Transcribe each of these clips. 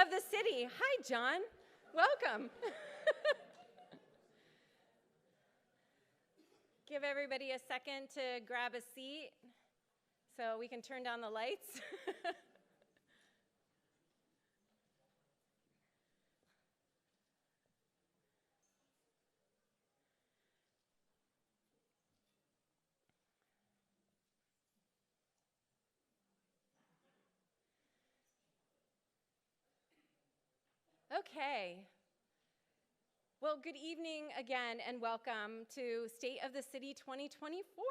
of the city. Hi, John. Welcome. Give everybody a second to grab a seat so we can turn down the lights. Okay. Well, good evening again and welcome to State of the City 2024.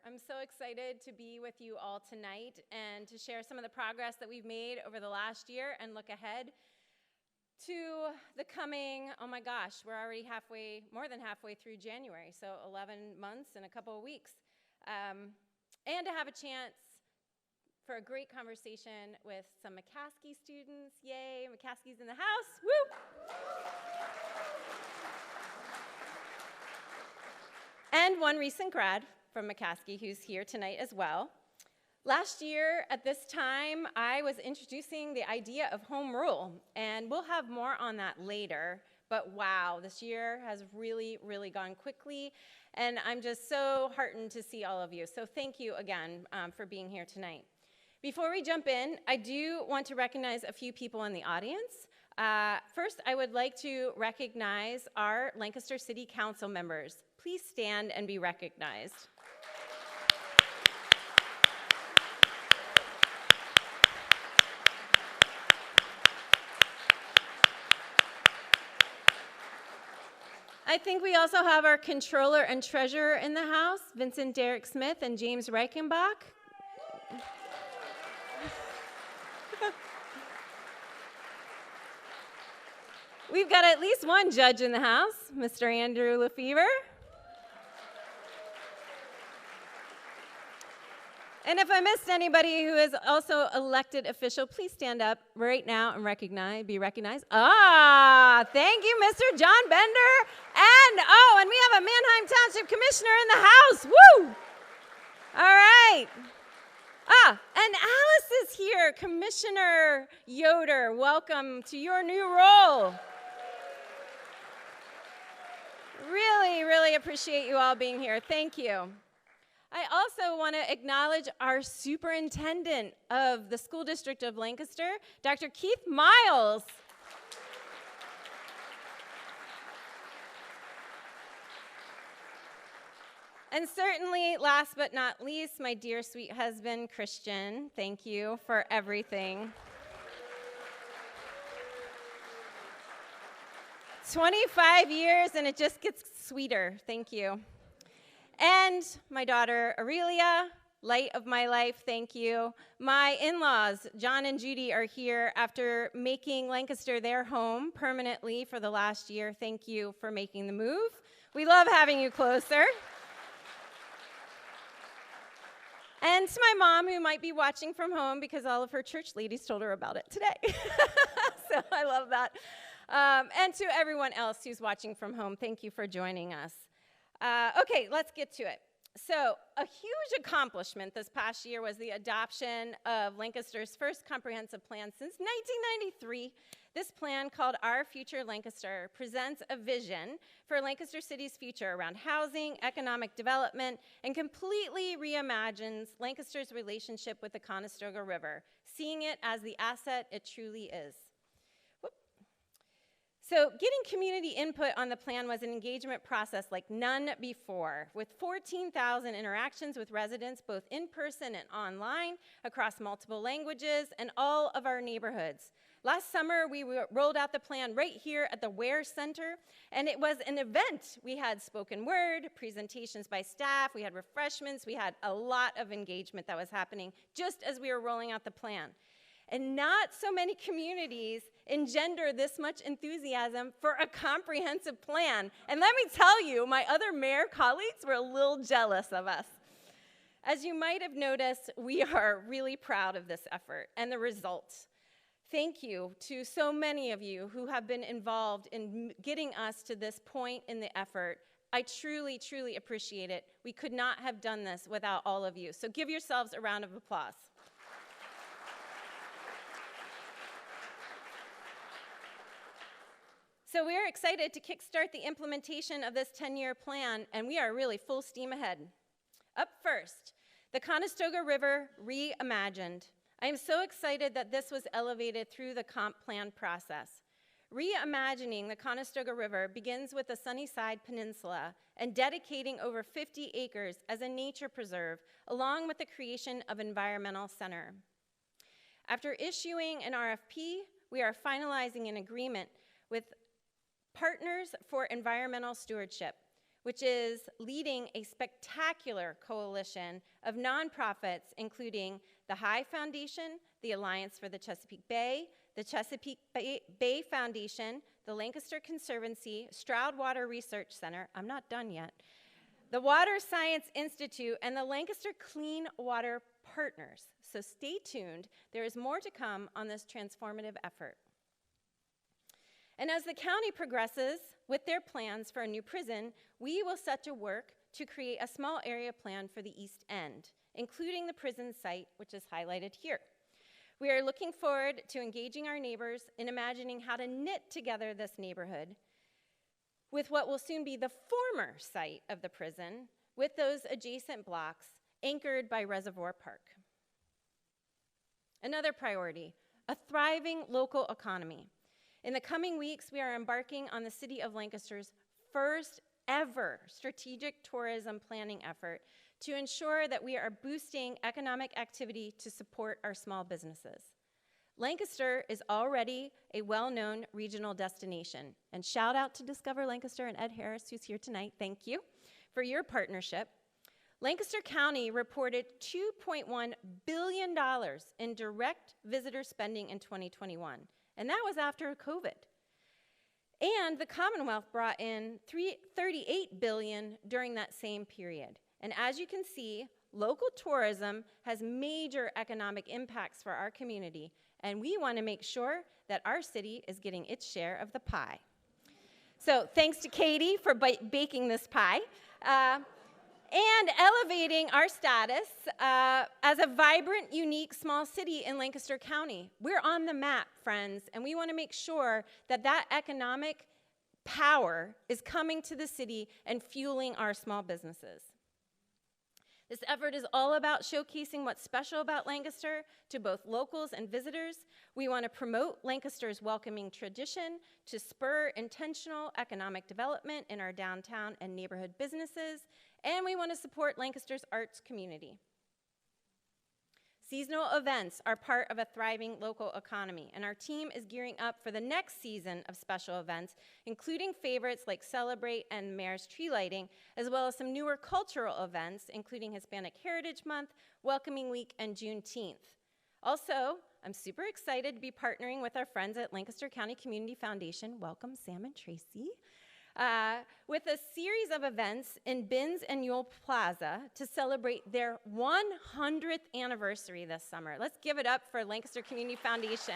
I'm so excited to be with you all tonight and to share some of the progress that we've made over the last year and look ahead to the coming, oh my gosh, we're already more than halfway through January, so 11 months and a couple of weeks. And to have a chance for a great conversation with some McCaskey students. Yay, McCaskey's in the house, woo! And one recent grad from McCaskey who's here tonight as well. Last year at this time, I was introducing the idea of home rule, and we'll have more on that later, but wow, this year has really, really gone quickly, and I'm just so heartened to see all of you. So thank you again for being here tonight. Before we jump in, I do want to recognize a few people in the audience. First, I would like to recognize our Lancaster City Council members. Please stand and be recognized. I think we also have our controller and treasurer in the house, Vincent Derek Smith and James Reichenbach. We've got at least one judge in the house, Mr. Andrew Lefevre. And if I missed anybody who is also elected official, please stand up right now and be recognized. Thank you, Mr. John Bender. And we have a Manheim Township Commissioner in the house. Woo! All right. And Alice is here, Commissioner Yoder. Welcome to your new role. Really, really appreciate you all being here. Thank you. I also want to acknowledge our superintendent of the School District of Lancaster, Dr. Keith Miles. And certainly, last but not least, my dear sweet husband, Christian. Thank you for everything. 25 years, and it just gets sweeter. Thank you. And my daughter, Aurelia, light of my life, thank you. My in-laws, John and Judy, are here after making Lancaster their home permanently for the last year. Thank you for making the move. We love having you closer. And to my mom, who might be watching from home because all of her church ladies told her about it today. So I love that. And to everyone else who's watching from home, thank you for joining us. Okay, let's get to it. So a huge accomplishment this past year was the adoption of Lancaster's first comprehensive plan since 1993. This plan, called Our Future Lancaster, presents a vision for Lancaster City's future around housing, economic development, and completely reimagines Lancaster's relationship with the Conestoga River, seeing it as the asset it truly is. So getting community input on the plan was an engagement process like none before, with 14,000 interactions with residents, both in person and online, across multiple languages and all of our neighborhoods. Last summer, we rolled out the plan right here at the Ware Center, and it was an event. We had spoken word, presentations by staff, we had refreshments, we had a lot of engagement that was happening just as we were rolling out the plan. And not so many communities engender this much enthusiasm for a comprehensive plan. And let me tell you, my other mayor colleagues were a little jealous of us. As you might have noticed, we are really proud of this effort and the results. Thank you to so many of you who have been involved in getting us to this point in the effort. I truly, truly appreciate it. We could not have done this without all of you. So give yourselves a round of applause. So we are excited to kickstart the implementation of this 10-year plan, and we are really full steam ahead. Up first, the Conestoga River Reimagined. I am so excited that this was elevated through the comp plan process. Reimagining the Conestoga River begins with the Sunnyside Peninsula and dedicating over 50 acres as a nature preserve, along with the creation of environmental center. After issuing an RFP, we are finalizing an agreement with Partners for Environmental Stewardship, which is leading a spectacular coalition of nonprofits, including the High Foundation, the Alliance for the Chesapeake Bay, the Chesapeake Bay Foundation, the Lancaster Conservancy, Stroud Water Research Center, I'm not done yet, the Water Science Institute, and the Lancaster Clean Water Partners. So stay tuned. There is more to come on this transformative effort. And as the county progresses with their plans for a new prison, we will set to work to create a small area plan for the East End, including the prison site, which is highlighted here. We are looking forward to engaging our neighbors in imagining how to knit together this neighborhood with what will soon be the former site of the prison, with those adjacent blocks anchored by Reservoir Park. Another priority, a thriving local economy. In the coming weeks, we are embarking on the City of Lancaster's first ever strategic tourism planning effort to ensure that we are boosting economic activity to support our small businesses. Lancaster is already a well-known regional destination, and shout out to Discover Lancaster and Ed Harris, who's here tonight. Thank you for your partnership. Lancaster County reported $2.1 billion in direct visitor spending in 2021, and that was after COVID. And the Commonwealth brought in $38 billion during that same period. And as you can see, local tourism has major economic impacts for our community, and we want to make sure that our city is getting its share of the pie. So thanks to Katie for baking this pie. And elevating our status as a vibrant, unique, small city in Lancaster County. We're on the map, friends, and we want to make sure that that economic power is coming to the city and fueling our small businesses. This effort is all about showcasing what's special about Lancaster to both locals and visitors. We want to promote Lancaster's welcoming tradition to spur intentional economic development in our downtown and neighborhood businesses, and we want to support Lancaster's arts community. Seasonal events are part of a thriving local economy, and our team is gearing up for the next season of special events, including favorites like Celebrate and Mayor's Tree Lighting, as well as some newer cultural events, including Hispanic Heritage Month, Welcoming Week, and Juneteenth. Also, I'm super excited to be partnering with our friends at Lancaster County Community Foundation, welcome Sam and Tracy, with a series of events in Binns and Ewell Plaza to celebrate their 100th anniversary this summer. Let's give it up for Lancaster Community Foundation.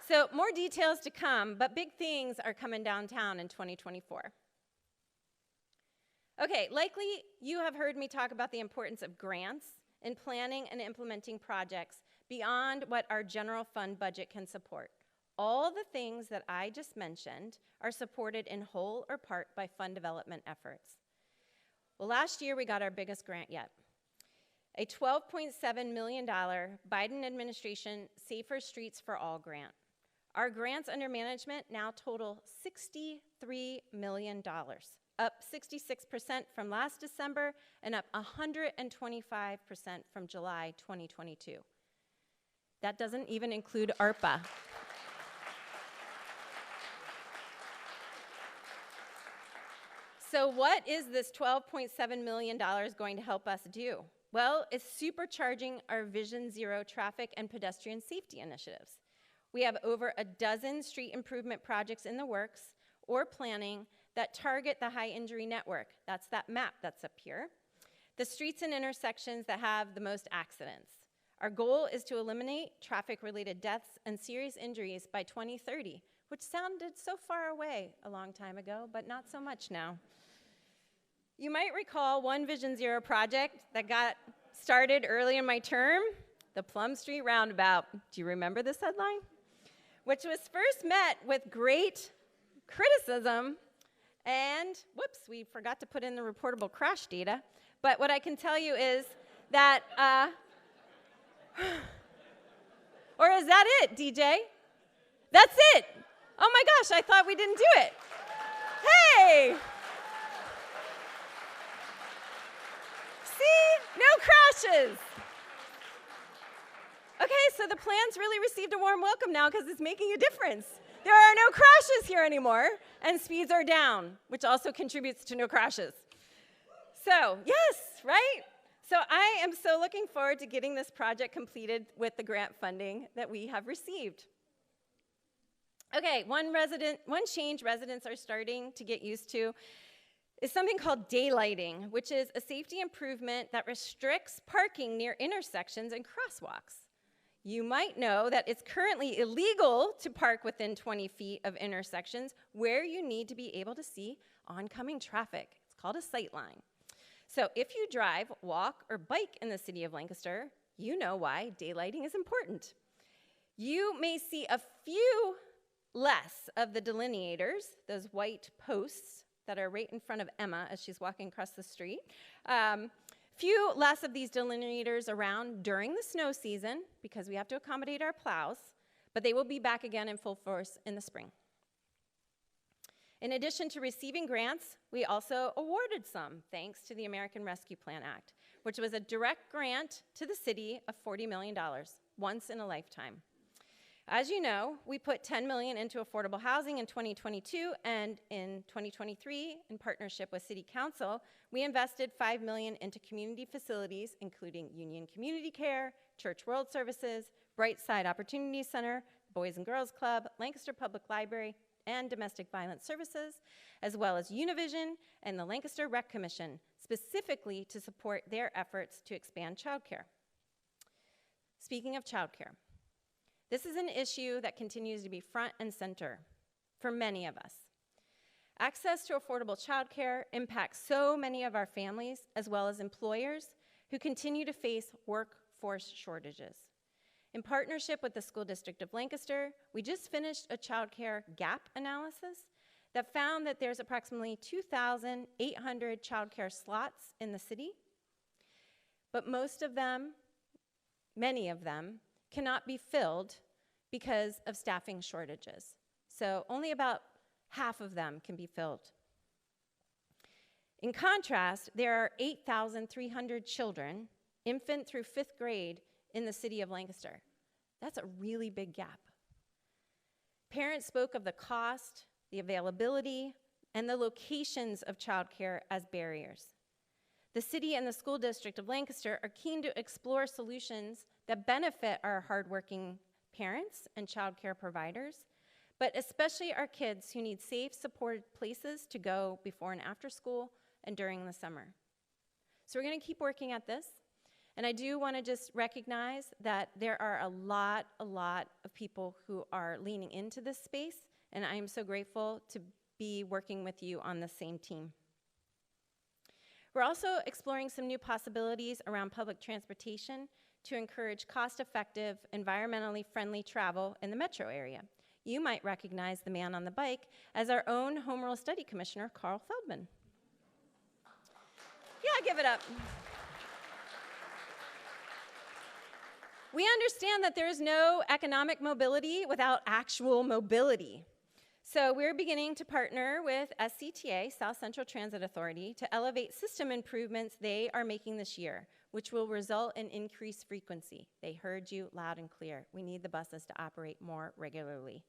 So more details to come, but big things are coming downtown in 2024. Okay, likely you have heard me talk about the importance of grants in planning and implementing projects beyond what our general fund budget can support. All the things that I just mentioned are supported in whole or part by fund development efforts. Well, last year we got our biggest grant yet, a $12.7 million Biden administration Safer Streets for All grant. Our grants under management now total $63 million, up 66% from last December and up 125% from July 2022. That doesn't even include ARPA. So what is this $12.7 million going to help us do? Well, it's supercharging our Vision Zero traffic and pedestrian safety initiatives. We have over a dozen street improvement projects in the works or planning that target the high injury network. That's that map that's up here. The streets and intersections that have the most accidents. Our goal is to eliminate traffic-related deaths and serious injuries by 2030, which sounded so far away a long time ago, but not so much now. You might recall one Vision Zero project that got started early in my term, the Plum Street Roundabout. Do you remember this headline? Which was first met with great criticism, and whoops, we forgot to put in the reportable crash data. But what I can tell you is that, or is that it, DJ? That's it. Oh my gosh, I thought we didn't do it. Hey! See? No crashes. Okay, so the plan's really received a warm welcome now because it's making a difference. There are no crashes here anymore, and speeds are down, which also contributes to no crashes. So, yes, right? So I am so looking forward to getting this project completed with the grant funding that we have received. Okay, one change residents are starting to get used to is something called daylighting, which is a safety improvement that restricts parking near intersections and crosswalks. You might know that it's currently illegal to park within 20 feet of intersections where you need to be able to see oncoming traffic. It's called a sight line. So if you drive, walk, or bike in the city of Lancaster, you know why daylighting is important. You may see a few less of the delineators, those white posts that are right in front of Emma as she's walking across the street. Few less of these delineators around during the snow season because we have to accommodate our plows, but they will be back again in full force in the spring. In addition to receiving grants, we also awarded some thanks to the American Rescue Plan Act, which was a direct grant to the city of $40 million, once in a lifetime. As you know, we put $10 million into affordable housing in 2022, and in 2023, in partnership with City Council, we invested $5 million into community facilities, including Union Community Care, Church World Services, Brightside Opportunity Center, Boys and Girls Club, Lancaster Public Library, and Domestic Violence Services, as well as Univision and the Lancaster Rec Commission, specifically to support their efforts to expand childcare. Speaking of childcare, this is an issue that continues to be front and center for many of us. Access to affordable childcare impacts so many of our families, as well as employers, who continue to face workforce shortages. In partnership with the School District of Lancaster, we just finished a childcare gap analysis that found that there's approximately 2,800 childcare slots in the city, but many of them, cannot be filled because of staffing shortages. So only about half of them can be filled. In contrast, there are 8,300 children, infant through 5th grade, in the city of Lancaster. That's a really big gap. Parents spoke of the cost, the availability, and the locations of childcare as barriers. The city and the School District of Lancaster are keen to explore solutions that benefit our hardworking parents and childcare providers, but especially our kids who need safe, supported places to go before and after school and during the summer. So we're going to keep working at this, and I do want to just recognize that there are a lot of people who are leaning into this space, and I am so grateful to be working with you on the same team. We're also exploring some new possibilities around public transportation to encourage cost-effective, environmentally friendly travel in the metro area. You might recognize the man on the bike as our own Home Rule Study Commissioner, Carl Feldman. Yeah, give it up. We understand that there is no economic mobility without actual mobility. So we're beginning to partner with SCTA, South Central Transit Authority, to elevate system improvements they are making this year, which will result in increased frequency. They heard you loud and clear. We need the buses to operate more regularly.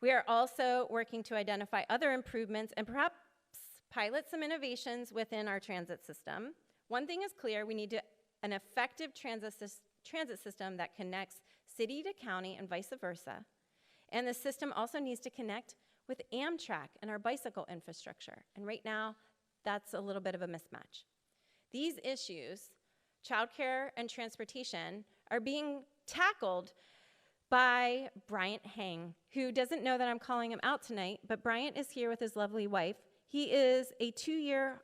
We are also working to identify other improvements and perhaps pilot some innovations within our transit system. One thing is clear, we need an effective transit system that connects city to county and vice versa. And the system also needs to connect with Amtrak and our bicycle infrastructure. And right now, that's a little bit of a mismatch. These issues, childcare and transportation, are being tackled by Bryant Hang, who doesn't know that I'm calling him out tonight, but Bryant is here with his lovely wife. He is a 2-year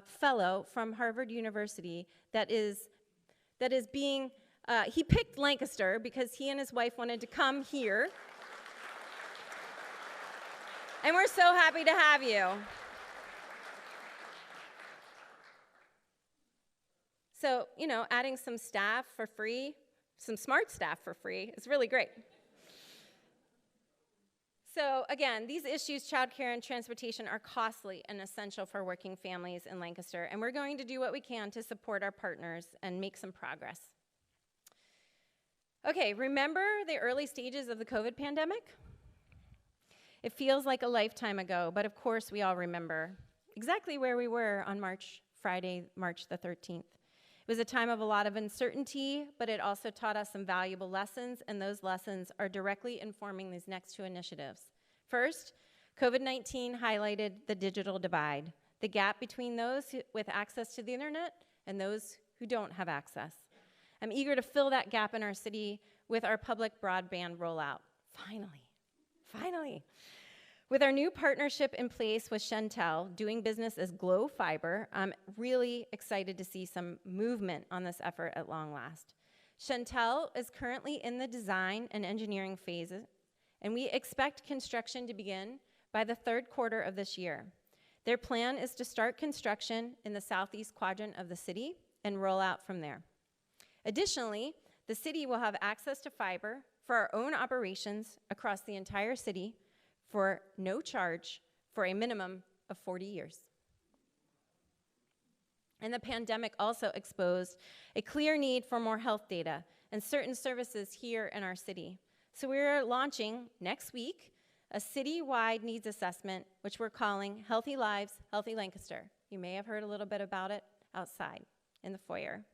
fellow from Harvard University that is being He picked Lancaster because he and his wife wanted to come here. And we're so happy to have you. So, adding some staff for free, some smart staff for free, is really great. So again, these issues, childcare and transportation, are costly and essential for working families in Lancaster, and we're going to do what we can to support our partners and make some progress. Okay, remember the early stages of the COVID pandemic? It feels like a lifetime ago, but of course we all remember exactly where we were on Friday, March the 13th. It was a time of a lot of uncertainty, but it also taught us some valuable lessons, and those lessons are directly informing these next two initiatives. First, COVID-19 highlighted the digital divide, the gap between those with access to the internet and those who don't have access. I'm eager to fill that gap in our city with our public broadband rollout. Finally. With our new partnership in place with Shentel, doing business as Glow Fiber, I'm really excited to see some movement on this effort at long last. Shentel is currently in the design and engineering phases, and we expect construction to begin by the third quarter of this year. Their plan is to start construction in the southeast quadrant of the city and roll out from there. Additionally, the city will have access to fiber for our own operations across the entire city for no charge for a minimum of 40 years. And the pandemic also exposed a clear need for more health data and certain services here in our city. So we're launching next week a citywide needs assessment, which we're calling Healthy Lives, Healthy Lancaster. You may have heard a little bit about it outside in the foyer.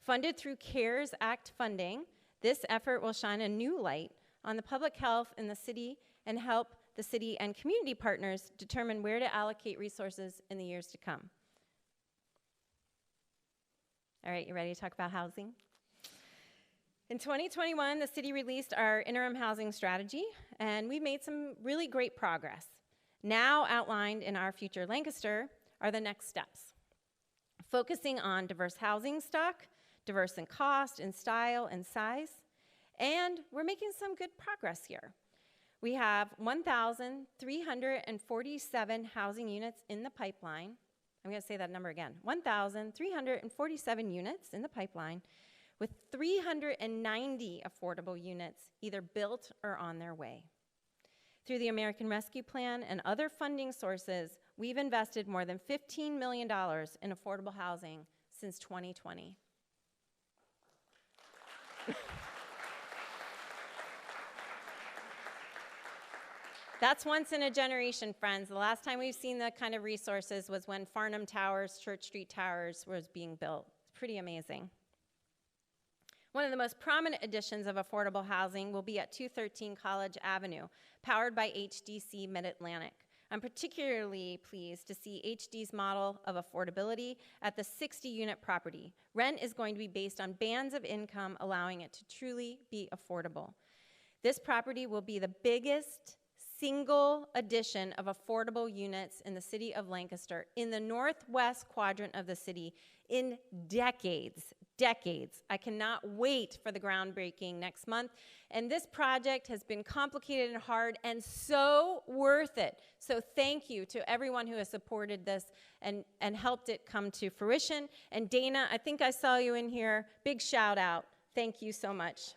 Funded through CARES Act funding, this effort will shine a new light on the public health in the city and help the city and community partners determine where to allocate resources in the years to come. All right, you ready to talk about housing? In 2021, the city released our interim housing strategy, and we made some really great progress. Now outlined in our future Lancaster are the next steps. Focusing on diverse housing stock, diverse in cost, in style, and size, and we're making some good progress here. We have 1,347 housing units in the pipeline. I'm going to say that number again. 1,347 units in the pipeline with 390 affordable units either built or on their way. Through the American Rescue Plan and other funding sources, we've invested more than $15 million in affordable housing since 2020. That's once in a generation, friends. The last time we've seen that kind of resources was when Farnham Towers, Church Street Towers was being built. It's pretty amazing. One of the most prominent additions of affordable housing will be at 213 College Avenue, powered by HDC Mid-Atlantic. I'm particularly pleased to see HD's model of affordability at the 60-unit property. Rent is going to be based on bands of income, allowing it to truly be affordable. This property will be the biggest single addition of affordable units in the city of Lancaster in the northwest quadrant of the city in decades. I cannot wait for the groundbreaking next month. And this project has been complicated and hard and so worth it. So thank you to everyone who has supported this and helped it come to fruition. And Dana, I think I saw you in here. Big shout out. Thank you so much.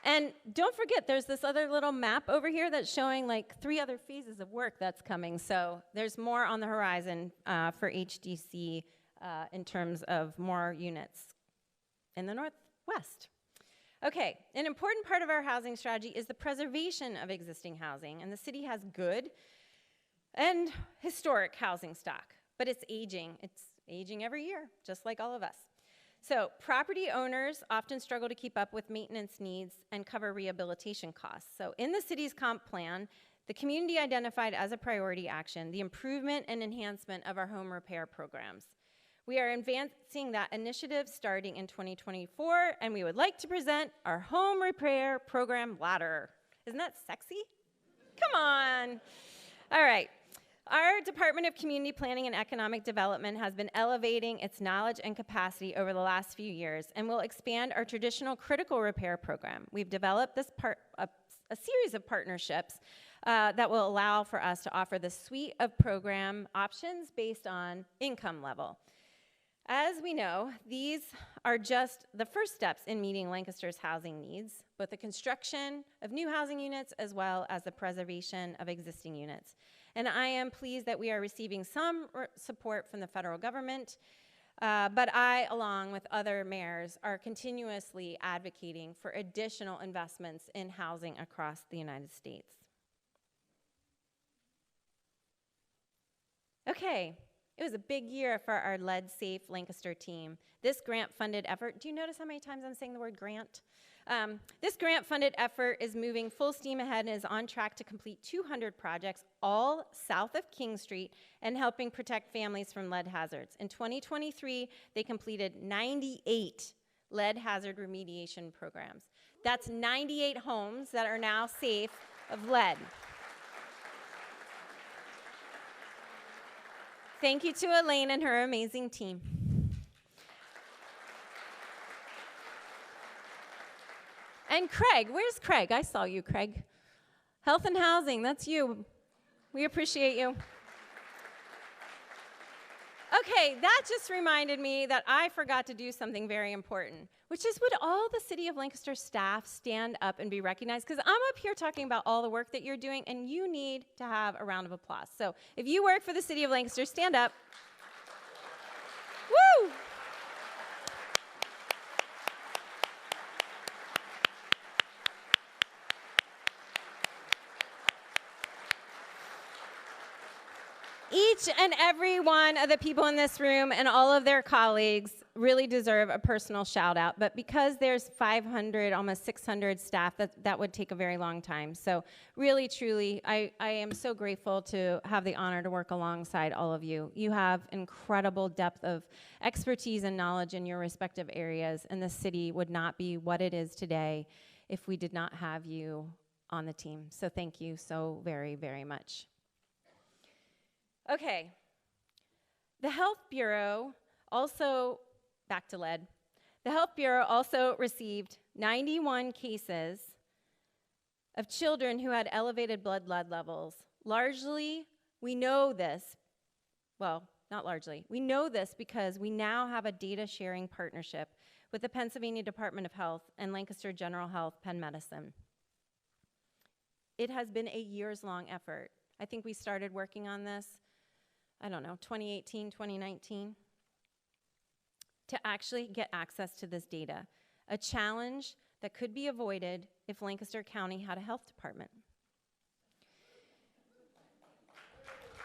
And don't forget, there's this other little map over here that's showing like 3 other phases of work that's coming. So there's more on the horizon for HDC in terms of more units in the Northwest. Okay, an important part of our housing strategy is the preservation of existing housing. And the city has good and historic housing stock, but it's aging. It's aging every year, just like all of us. So property owners often struggle to keep up with maintenance needs and cover rehabilitation costs. So in the city's comp plan, the community identified as a priority action the improvement and enhancement of our home repair programs. We are advancing that initiative starting in 2024, and we would like to present our home repair program ladder. Isn't that sexy? Come on. All right. Our Department of Community Planning and Economic Development has been elevating its knowledge and capacity over the last few years and will expand our traditional critical repair program. We've developed a series of partnerships that will allow for us to offer the suite of program options based on income level. As we know, these are just the first steps in meeting Lancaster's housing needs, both the construction of new housing units as well as the preservation of existing units. And I am pleased that we are receiving some support from the federal government, but I, along with other mayors, are continuously advocating for additional investments in housing across the United States. Okay. It was a big year for our Lead Safe Lancaster team. This grant-funded effort, do you notice how many times I'm saying the word grant? This grant-funded effort is moving full steam ahead and is on track to complete 200 projects, all south of King Street, and helping protect families from lead hazards. In 2023, they completed 98 lead hazard remediation programs. That's 98 homes that are now safe of lead. Thank you to Elaine and her amazing team. And Craig, where's Craig? I saw you, Craig. Health and Housing, that's you. We appreciate you. Okay, that just reminded me that I forgot to do something very important, which is, would all the City of Lancaster staff stand up and be recognized? Because I'm up here talking about all the work that you're doing, and you need to have a round of applause. So if you work for the City of Lancaster, stand up. Woo! Each and every one of the people in this room and all of their colleagues really deserve a personal shout out, but because there's 500, almost 600 staff, that would take a very long time. So really, truly, I am so grateful to have the honor to work alongside all of you. You have incredible depth of expertise and knowledge in your respective areas, and the city would not be what it is today if we did not have you on the team. So thank you so very, very much. Okay, the Health Bureau also, back to lead, the Health Bureau also received 91 cases of children who had elevated blood lead levels. Largely, we know this, well, not largely, we know this because we now have a data sharing partnership with the Pennsylvania Department of Health and Lancaster General Health Penn Medicine. It has been a years-long effort. I think we started working on this, I don't know, 2018, 2019, to actually get access to this data, a challenge that could be avoided if Lancaster County had a health department.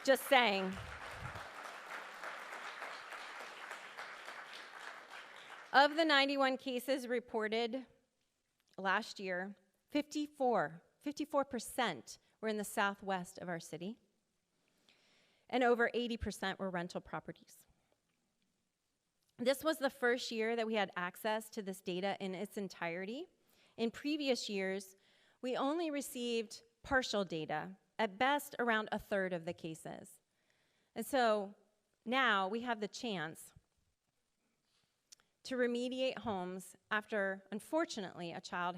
Just saying. Of the 91 cases reported last year, 54% were in the southwest of our city, and over 80% were rental properties. This was the first year that we had access to this data in its entirety. In previous years, we only received partial data, at best around a third of the cases. And so now we have the chance to remediate homes after, unfortunately, a child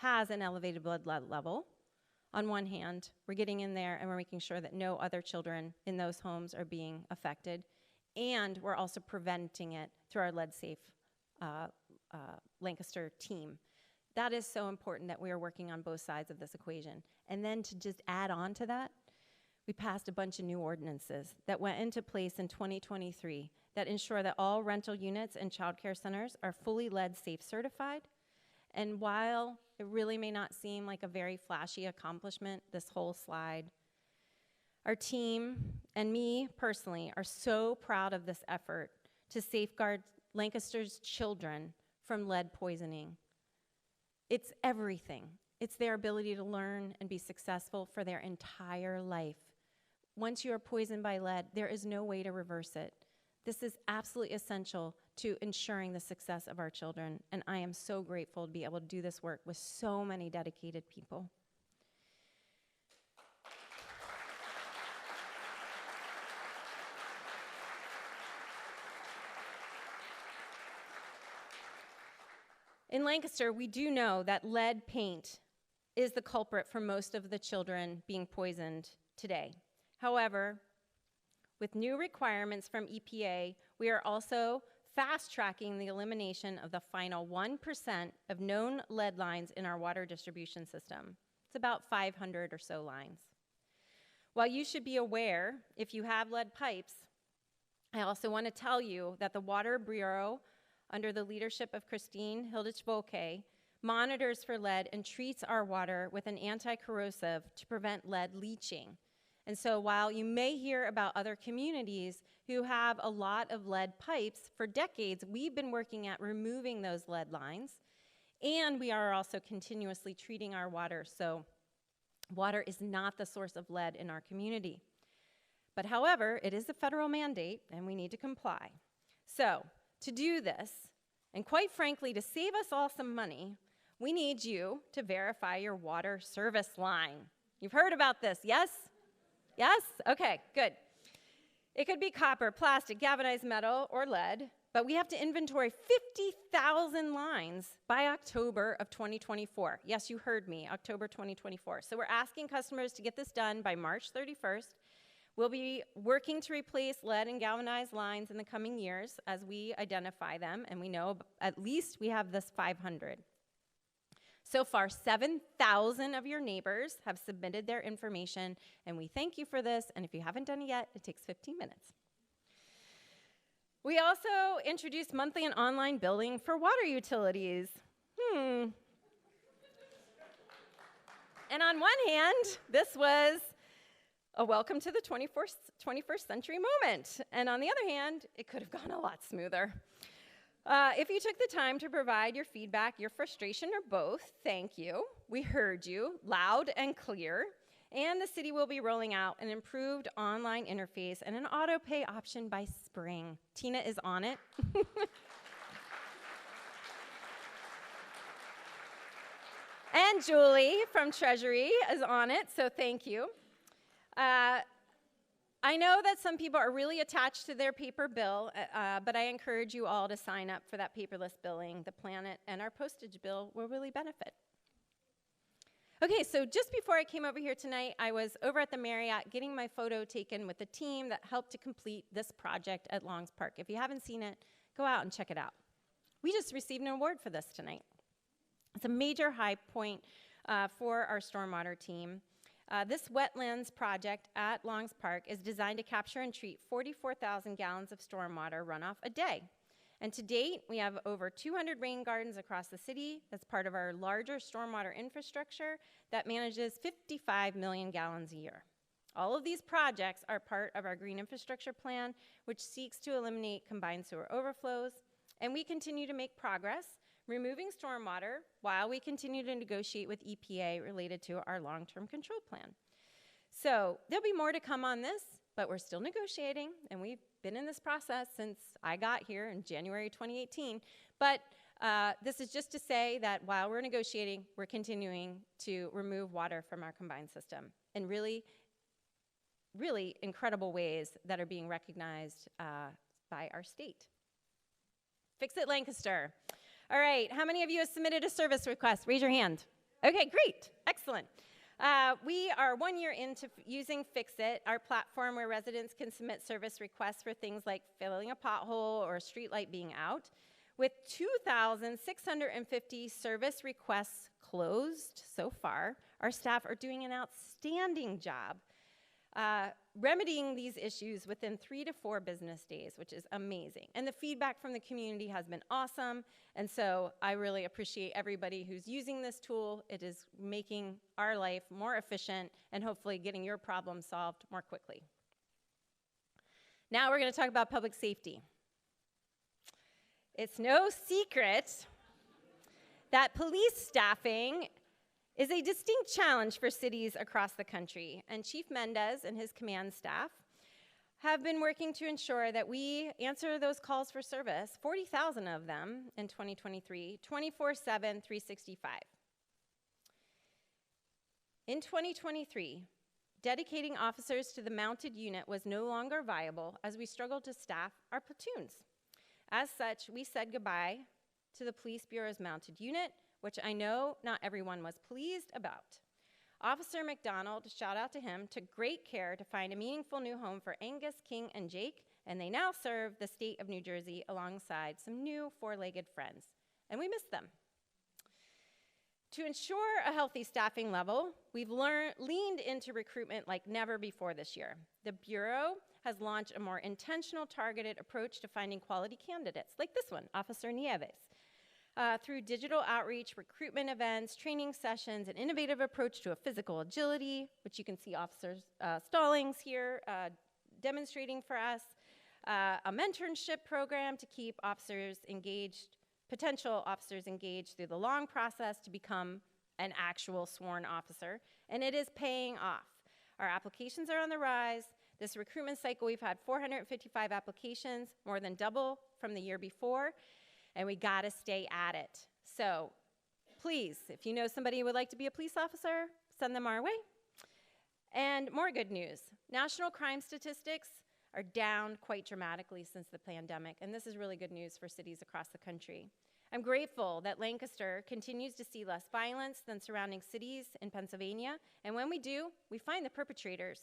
has an elevated blood lead level. On one hand, we're getting in there and we're making sure that no other children in those homes are being affected, and we're also preventing it through our Lead Safe Lancaster team. That is so important that we are working on both sides of this equation. And then to just add on to that, we passed a bunch of new ordinances that went into place in 2023 that ensure that all rental units and childcare centers are fully lead safe certified. And while it really may not seem like a very flashy accomplishment, this whole slide, our team and me personally are so proud of this effort to safeguard Lancaster's children from lead poisoning. It's everything. It's their ability to learn and be successful for their entire life. Once you are poisoned by lead, there is no way to reverse it. This is absolutely essential to ensuring the success of our children, and I am so grateful to be able to do this work with so many dedicated people. In Lancaster, we do know that lead paint is the culprit for most of the children being poisoned today. However, with new requirements from EPA, we are also fast-tracking the elimination of the final 1% of known lead lines in our water distribution system. It's about 500 or so lines. While you should be aware if you have lead pipes, I also want to tell you that the Water Bureau, under the leadership of Christine Hilditch-Volke, monitors for lead and treats our water with an anti-corrosive to prevent lead leaching. And so while you may hear about other communities who have a lot of lead pipes, for decades we've been working at removing those lead lines, and we are also continuously treating our water, so water is not the source of lead in our community. But however, it is a federal mandate and we need to comply. So to do this, and quite frankly, to save us all some money, we need you to verify your water service line. You've heard about this, yes? Yes? Okay, good. It could be copper, plastic, galvanized metal, or lead, but we have to inventory 50,000 lines by October of 2024. Yes, you heard me, October 2024. So we're asking customers to get this done by March 31st. We'll be working to replace lead and galvanized lines in the coming years as we identify them, and we know at least we have this 500. So far, 7,000 of your neighbors have submitted their information, and we thank you for this, and if you haven't done it yet, it takes 15 minutes. We also introduced monthly and online billing for water utilities. And on one hand, this was a welcome to the 21st century moment, and on the other hand, it could have gone a lot smoother. If you took the time to provide your feedback, your frustration, or both, thank you. We heard you loud and clear. And the city will be rolling out an improved online interface and an auto pay option by spring. Tina is on it. And Julie from Treasury is on it, so thank you. I know that some people are really attached to their paper bill, but I encourage you all to sign up for that paperless billing. The planet and our postage bill will really benefit. Okay, so just before I came over here tonight, I was over at the Marriott getting my photo taken with the team that helped to complete this project at Longs Park. If you haven't seen it, go out and check it out. We just received an award for this tonight. It's a major high point for our stormwater team. This wetlands project at Longs Park is designed to capture and treat 44,000 gallons of stormwater runoff a day. And to date, we have over 200 rain gardens across the city. That's part of our larger stormwater infrastructure that manages 55 million gallons a year. All of these projects are part of our green infrastructure plan, which seeks to eliminate combined sewer overflows. And we continue to make progress, removing stormwater while we continue to negotiate with EPA related to our long-term control plan. So there'll be more to come on this, but we're still negotiating, and we've been in this process since I got here in January 2018. But this is just to say that while we're negotiating, we're continuing to remove water from our combined system in really, really incredible ways that are being recognized by our state. Fix It Lancaster. All right, how many of you have submitted a service request? Raise your hand. Okay, great, excellent. We are 1 year into using Fix It, our platform where residents can submit service requests for things like filling a pothole or a street light being out. With 2,650 service requests closed so far, our staff are doing an outstanding job remedying these issues within 3 to 4 business days, which is amazing. And the feedback from the community has been awesome, and so I really appreciate everybody who's using this tool. It is making our life more efficient and hopefully getting your problem solved more quickly. Now we're going to talk about public safety. It's no secret that police staffing is a distinct challenge for cities across the country, and Chief Mendez and his command staff have been working to ensure that we answer those calls for service, 40,000 of them in 2023, 24/7, 365. In 2023, dedicating officers to the mounted unit was no longer viable as we struggled to staff our platoons. As such, we said goodbye to the Police Bureau's mounted unit, which I know not everyone was pleased about. Officer McDonald, shout out to him, took great care to find a meaningful new home for Angus, King, and Jake, and they now serve the state of New Jersey alongside some new four-legged friends, and we miss them. To ensure a healthy staffing level, we've leaned into recruitment like never before this year. The Bureau has launched a more intentional, targeted approach to finding quality candidates, like this one, Officer Nieves. Through digital outreach, recruitment events, training sessions, an innovative approach to a physical agility, which you can see Officer Stallings here demonstrating for us, a mentorship program to keep officers engaged, potential officers engaged through the long process to become an actual sworn officer, and it is paying off. Our applications are on the rise. This recruitment cycle, we've had 455 applications, more than double from the year before, and we gotta stay at it. So please, if you know somebody who would like to be a police officer, send them our way. And more good news. National crime statistics are down quite dramatically since the pandemic, and this is really good news for cities across the country. I'm grateful that Lancaster continues to see less violence than surrounding cities in Pennsylvania, and when we do, we find the perpetrators.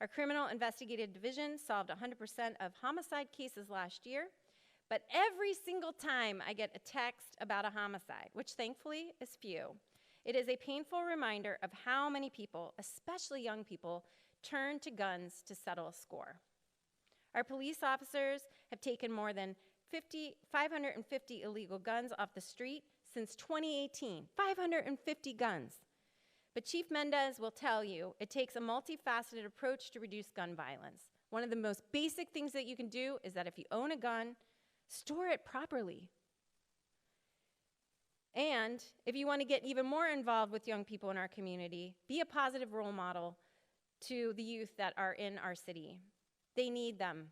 Our Criminal Investigative Division solved 100% of homicide cases last year, but every single time I get a text about a homicide, which thankfully is few, it is a painful reminder of how many people, especially young people, turn to guns to settle a score. Our police officers have taken more than 550 illegal guns off the street since 2018, 550 guns. But Chief Mendez will tell you it takes a multifaceted approach to reduce gun violence. One of the most basic things that you can do is that if you own a gun, store it properly. And if you want to get even more involved with young people in our community, be a positive role model to the youth that are in our city. They need them.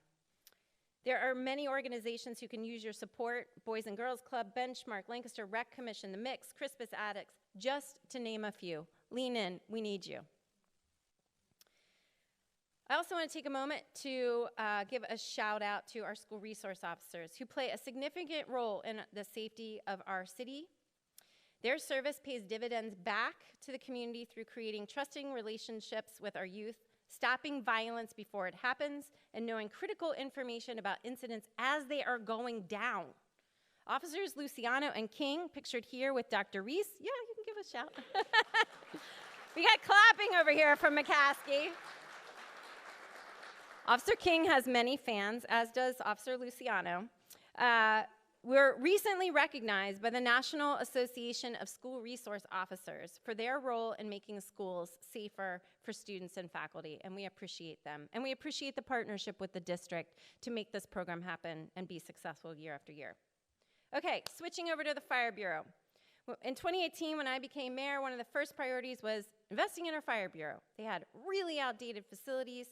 There are many organizations who can use your support: Boys and Girls Club, Benchmark, Lancaster Rec Commission, The Mix, Crispus Addicts, just to name a few. Lean in, we need you. I also want to take a moment to give a shout out to our school resource officers who play a significant role in the safety of our city. Their service pays dividends back to the community through creating trusting relationships with our youth, stopping violence before it happens, and knowing critical information about incidents as they are going down. Officers Luciano and King, pictured here with Dr. Reese. Yeah, you can give a shout. We got clapping over here from McCaskey. Officer King has many fans, as does Officer Luciano. We're recently recognized by the National Association of School Resource Officers for their role in making schools safer for students and faculty, and we appreciate them. And we appreciate the partnership with the district to make this program happen and be successful year after year. Okay, switching over to the Fire Bureau. In 2018, when I became mayor, one of the first priorities was investing in our Fire Bureau. They had really outdated facilities,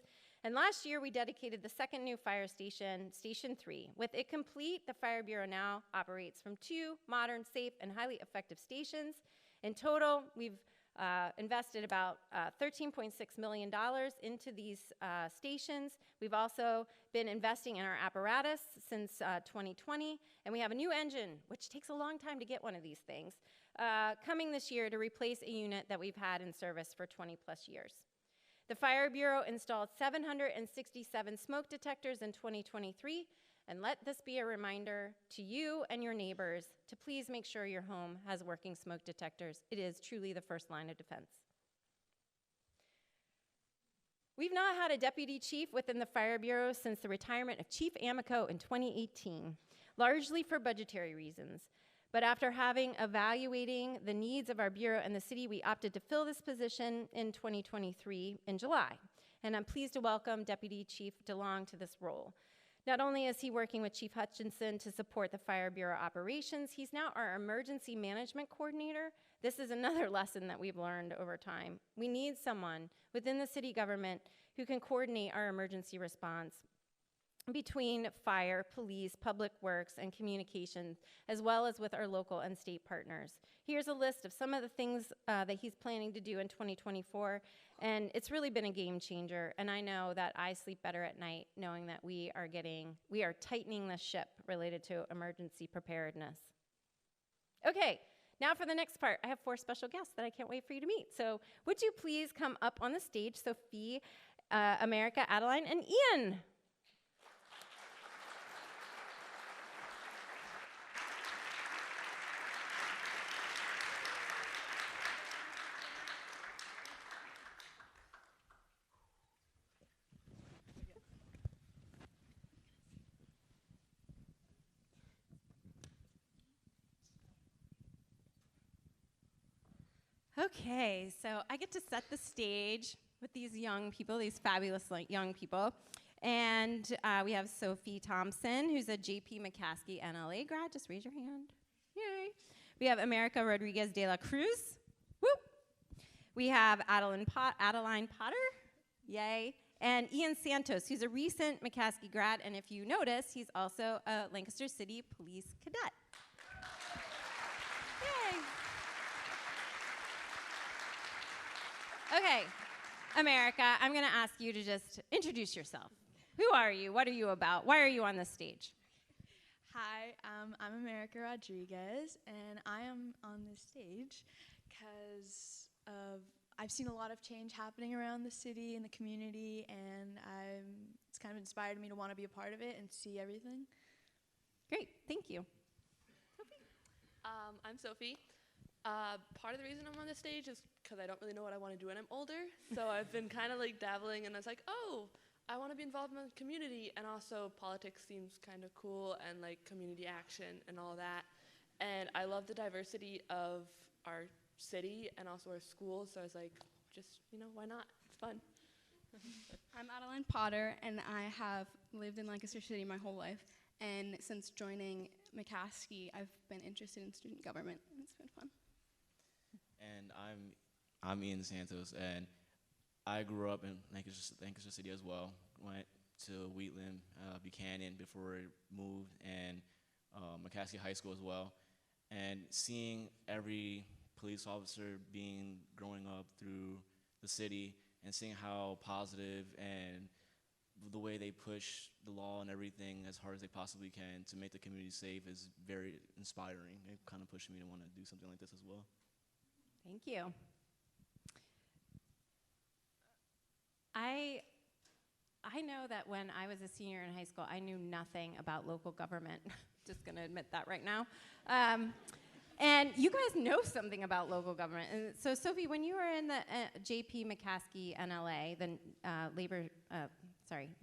and last year we dedicated the second new fire station, Station 3. With it complete, the Fire Bureau now operates from 2 modern, safe, and highly effective stations. In total, we've invested about $13.6 million into these stations. We've also been investing in our apparatus since 2020, and we have a new engine, which takes a long time to get one of these things, coming this year to replace a unit that we've had in service for 20 plus years. The Fire Bureau installed 767 smoke detectors in 2023, and let this be a reminder to you and your neighbors to please make sure your home has working smoke detectors. It is truly the first line of defense. We've not had a deputy chief within the Fire Bureau since the retirement of Chief Amico in 2018, largely for budgetary reasons. But after evaluating the needs of our Bureau and the city, we opted to fill this position in 2023 in July. And I'm pleased to welcome Deputy Chief DeLong to this role. Not only is he working with Chief Hutchinson to support the Fire Bureau operations, he's now our emergency management coordinator. This is another lesson that we've learned over time. We need someone within the city government who can coordinate our emergency response between fire, police, public works, and communications, as well as with our local and state partners. Here's a list of some of the things that he's planning to do in 2024, and it's really been a game changer, and I know that I sleep better at night knowing that we are tightening the ship related to emergency preparedness. Okay, now for the next part. I have 4 special guests that I can't wait for you to meet. So would you please come up on the stage, Sophie, America, Adeline, and Ian? Okay, so I get to set the stage with these young people, these fabulous young people. And we have Sophie Thompson, who's a JP McCaskey NLA grad. Just raise your hand. Yay. We have America Rodriguez de la Cruz. Woo. We have Adeline Potter. Yay. And Ian Santos, who's a recent McCaskey grad. And if you notice, he's also a Lancaster City Police cadet. Yay. Okay, America, I'm going to ask you to just introduce yourself. Who are you? What are you about? Why are you on this stage? Hi, I'm America Rodriguez, and I am on this stage because I've seen a lot of change happening around the city and the community, and it's kind of inspired me to want to be a part of it and see everything. Great, thank you. I'm Sophie. Part of the reason I'm on this stage is because I don't really know what I want to do when I'm older. So I've been kind of like dabbling, and I was like, oh, I want to be involved in the community, and also politics seems kind of cool, and like community action and all that. And I love the diversity of our city and also our schools, so I was like, just, why not? It's fun. I'm Adeline Potter, and I have lived in Lancaster City my whole life. And since joining McCaskey, I've been interested in student government, and it's been fun. And I'm Ian Santos, and I grew up in Lancaster City as well. Went to Wheatland, Buchanan before I moved, and McCaskey High School as well. And seeing every police officer growing up through the city, and seeing how positive and the way they push the law and everything as hard as they possibly can to make the community safe is very inspiring. It kind of pushed me to want to do something like this as well. Thank you. I know that when I was a senior in high school, I knew nothing about local government. Just going to admit that right now. And you guys know something about local government. And so, Sophie, when you were in the JP McCaskey NLA, the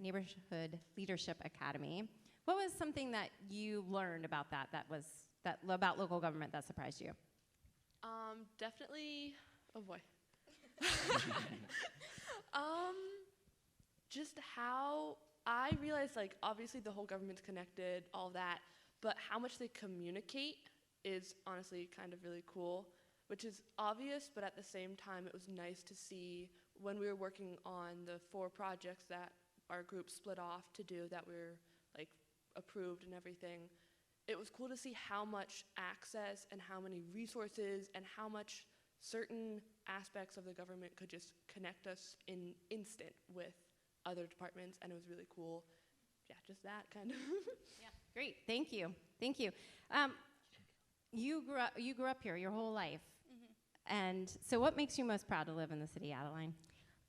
Neighborhood Leadership Academy, what was something that you learned about about local government that surprised you? Definitely, oh boy. Just how I realized, like, obviously the whole government's connected, all that, but how much they communicate is honestly kind of really cool, which is obvious, but at the same time, it was nice to see when we were working on the 4 projects that our group split off to do that we were, like, approved and everything. It was cool to see how much access and how many resources and how much certain aspects of the government could just connect us in instant with other departments, and it was really cool. Yeah, just that kind of. Yeah, great. Thank you. Thank you. You grew up here your whole life. Mm-hmm. And so what makes you most proud to live in the city, Adeline?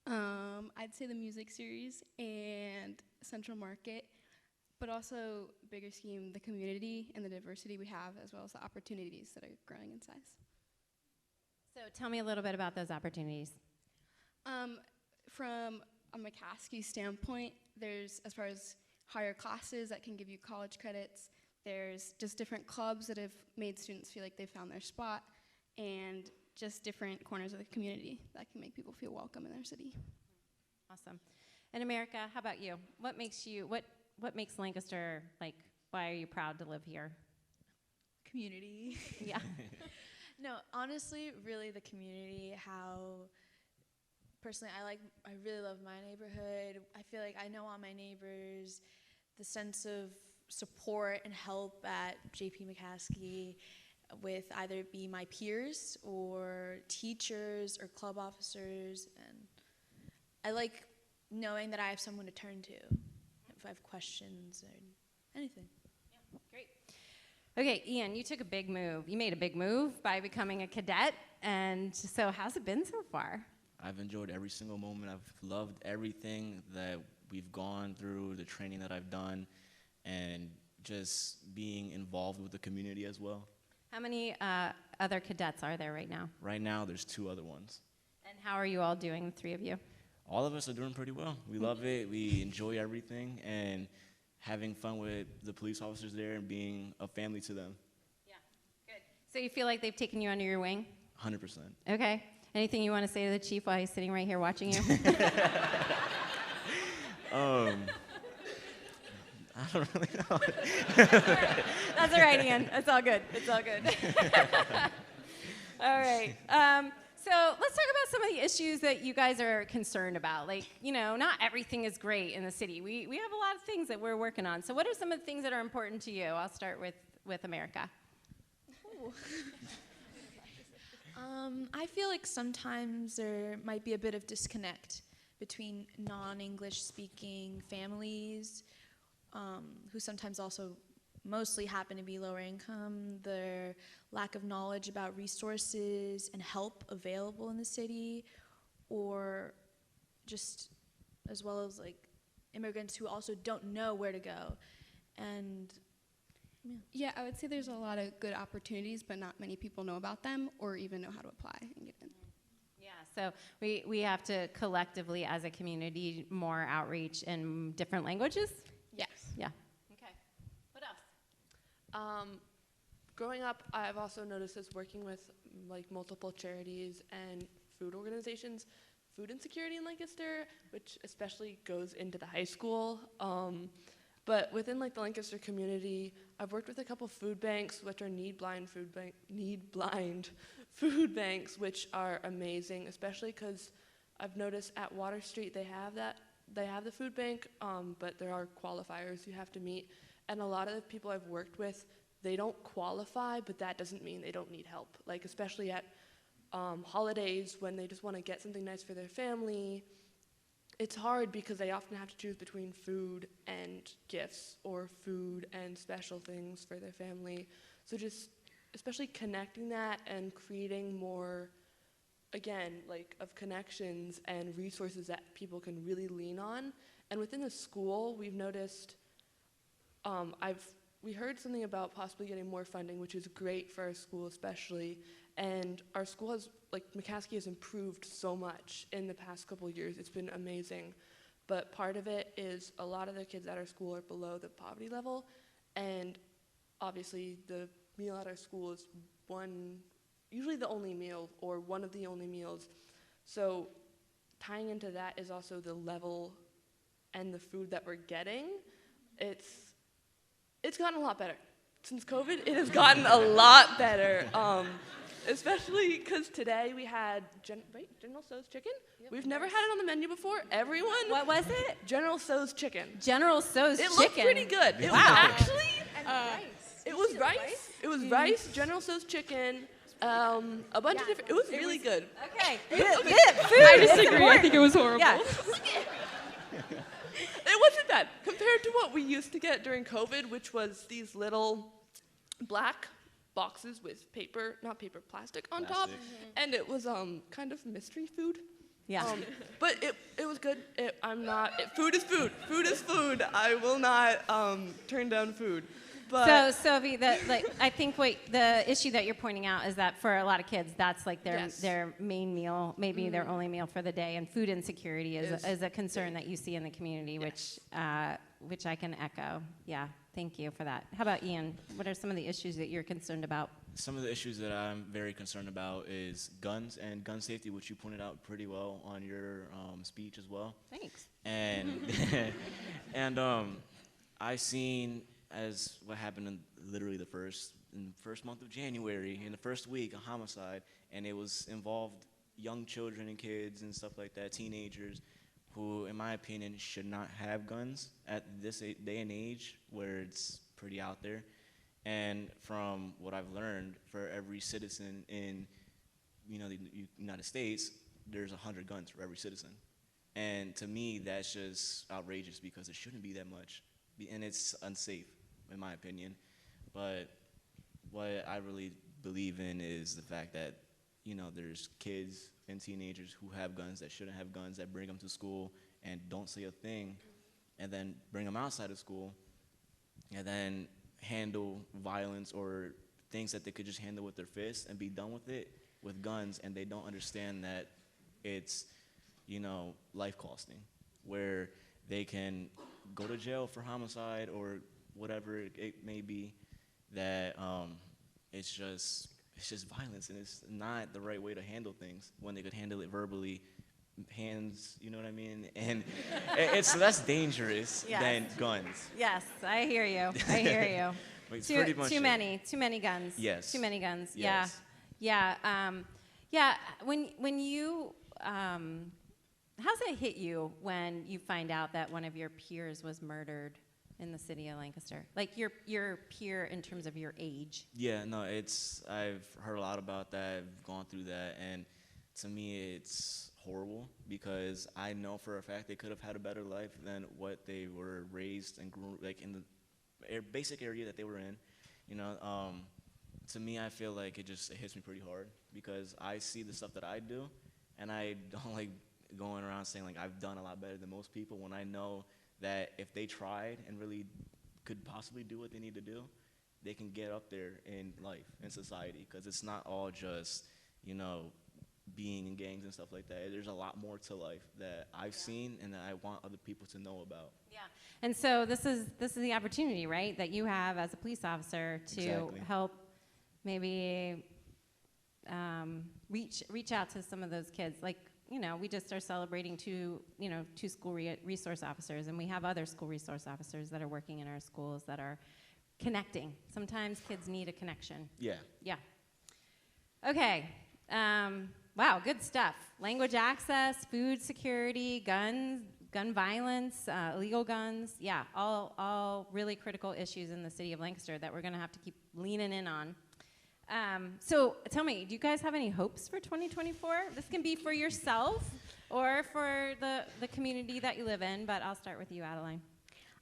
I'd say the music series and Central Market, but also, bigger scheme, the community and the diversity we have, as well as the opportunities that are growing in size. So tell me a little bit about those opportunities. From a McCaskey standpoint, there's, as far as higher classes that can give you college credits, there's just different clubs that have made students feel like they found their spot, and just different corners of the community that can make people feel welcome in their city. Awesome. And America, how about you? What makes Lancaster, like, why are you proud to live here? Community. Yeah. No, honestly, really the community, how personally I really love my neighborhood. I feel like I know all my neighbors, the sense of support and help at JP McCaskey with either be my peers or teachers or club officers, and I like knowing that I have someone to turn to if I have questions or anything. Yeah, great. Okay, Ian, you took a big move. You made a big move by becoming a cadet. And so how's it been so far? I've enjoyed every single moment. I've loved everything that we've gone through, the training that I've done, and just being involved with the community as well. How many other cadets are there right now? Right now, there's 2 other ones. And how are you all doing, the 3 of you? All of us are doing pretty well. We love it. We enjoy everything, and having fun with the police officers there and being a family to them. Yeah, good. So you feel like they've taken you under your wing? 100%. Okay. Anything you want to say to the chief while he's sitting right here watching you? I don't really know. That's all right, Ian. It's all good. It's all good. All right. So let's talk about some of the issues that you guys are concerned about. Like, you know, not everything is great in the city. We have a lot of things that we're working on. So what are some of the things that are important to you? I'll start with America. I feel like sometimes there might be a bit of disconnect between non-English speaking families who sometimes also mostly happen to be lower income, their lack of knowledge about resources and help available in the city, or just as well as like immigrants who also don't know where to go. And Yeah, I would say there's a lot of good opportunities, but not many people know about them or even know how to apply and get in. Yeah, so we have to collectively, as a community, more outreach in different languages? Yes. Yeah. Okay. What else? Growing up, I've also noticed as working with like multiple charities and food organizations, food insecurity in Lancaster, which especially goes into the high school. But within like the Lancaster community, I've worked with a couple food banks, which are need-blind food banks, which are amazing, especially because I've noticed at Water Street they have the food bank, but there are qualifiers you have to meet. And a lot of the people I've worked with, they don't qualify, but that doesn't mean they don't need help. Like especially at holidays when they just want to get something nice for their family, it's hard because they often have to choose between food and gifts or food and special things for their family. So just especially connecting that and creating more, again, like of connections and resources that people can really lean on. And within the school, we've noticed, we heard something about possibly getting more funding, which is great for our school especially. And our school has, like McCaskey has improved so much in the past couple of years. It's been amazing. But part of it is a lot of the kids at our school are below the poverty level. And obviously the meal at our school is usually the only meal or one of the only meals. So tying into that is also the level and the food that we're getting. It's gotten a lot better. Since COVID, it has gotten a lot better. Especially because today we had General Tso's chicken. Yep, we've never had it on the menu before. Everyone. What was it? General Tso's chicken. General Tso's chicken. It looked pretty good. It Wow. was actually. rice. It was rice. It was rice. General Tso's chicken. A bunch of different. It was really good. Okay. I disagree. I think it was horrible. Yeah. It wasn't bad compared to what we used to get during COVID, which was these little black boxes with plastic on top, and it was kind of mystery food. Yeah. But it was good. Food is food. Food is food. I will not turn down food. But So Sophie, I think the issue that you're pointing out is that for a lot of kids, that's like their main meal, maybe their only meal for the day, and food insecurity is a concern that you see in the community, which I can echo. Yeah, thank you for that. How about Ian? What are some of the issues that you're concerned about? Some of the issues that I'm very concerned about is guns and gun safety, which you pointed out pretty well on your speech as well. Thanks. And I seen as what happened in literally the first month of January, in the first week, a homicide, and it was involved young children and kids and stuff like that, teenagers, who, in my opinion, should not have guns at this day and age where it's pretty out there. And from what I've learned, for every citizen in the United States, there's 100 guns for every citizen. And to me, that's just outrageous because it shouldn't be that much. And it's unsafe, in my opinion. But what I really believe in is the fact that, there's kids and teenagers who have guns that shouldn't have guns, that bring them to school and don't say a thing, and then bring them outside of school, and then handle violence or things that they could just handle with their fists and be done with it with guns, and they don't understand that it's, life costing, where they can go to jail for homicide or whatever it may be, that it's just violence, and it's not the right way to handle things when they could handle it verbally, hands, you know what I mean? And so that's dangerous Yes. than guns. Yes, I hear you. I hear you. But it's pretty much Too it. many guns. Yes. Too many guns. Yes. Yeah. When you, how's it hit you when you find out that one of your peers was murdered in the city of Lancaster? Like your peer in terms of your age. Yeah, no, I've heard a lot about that. I've gone through that, and to me, it's horrible because I know for a fact they could have had a better life than what they were raised and grew, like in the basic area that they were in. To me, I feel like it hits me pretty hard because I see the stuff that I do, and I don't like going around saying like I've done a lot better than most people when I know that if they tried and really could possibly do what they need to do, they can get up there in life, in society, because it's not all just, being in gangs and stuff like that. There's a lot more to life that I've seen and that I want other people to know about. Yeah. And so this is the opportunity, right, that you have as a police officer to Exactly. help maybe reach out to some of those kids. Like, we just are celebrating two school resource officers, and we have other school resource officers that are working in our schools that are connecting. Sometimes kids need a connection. Yeah. Yeah. Okay. Wow, good stuff. Language access, food security, gun violence, illegal guns. Yeah, all really critical issues in the city of Lancaster that we're going to have to keep leaning in on. So tell me, do you guys have any hopes for 2024? This can be for yourself or for the community that you live in, but I'll start with you, Adeline.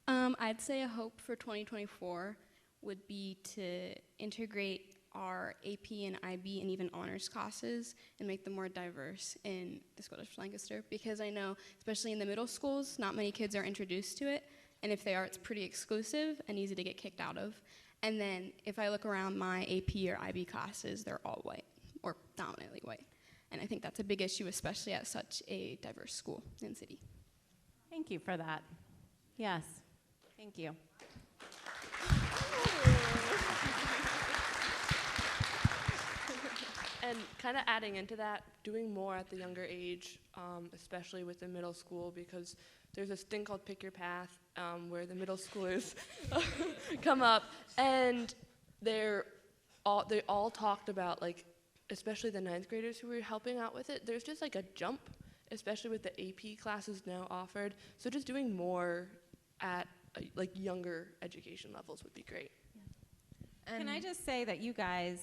I'd say a hope for 2024 would be to integrate our AP and IB and even honors classes and make them more diverse in the school district of Lancaster, because I know, especially in the middle schools, not many kids are introduced to it, and if they are, it's pretty exclusive and easy to get kicked out of. And then if I look around my AP or IB classes, they're all white, or dominantly white. And I think that's a big issue, especially at such a diverse school and city. Thank you for that. Yes, thank you. And kind of adding into that, doing more at the younger age, especially with the middle school, because there's this thing called Pick Your Path, where the middle schoolers come up, and they all talked about, like, especially the 9th graders who were helping out with it, there's just like a jump, especially with the AP classes now offered. So just doing more at like younger education levels would be great. And Can I just say that you guys,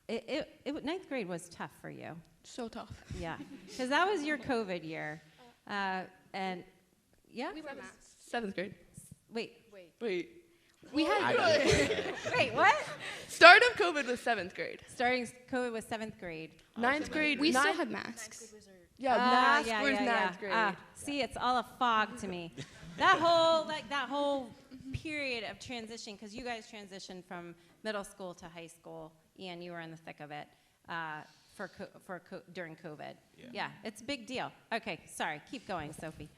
9th grade was tough for you. So tough. Yeah, because that was your COVID year. And yeah, We were masks. 7th grade. wait, We had I got wait, what? Start of COVID was 7th grade. Starting COVID was 7th grade. 9th grade. we still ninth- had masks. Yeah, mask was 9th grade. See, it's all a fog to me. that whole period of transition, because you guys transitioned from middle school to high school. Ian, you were in the thick of it during COVID. Yeah, it's a big deal. Okay, sorry. Keep going, Sophie.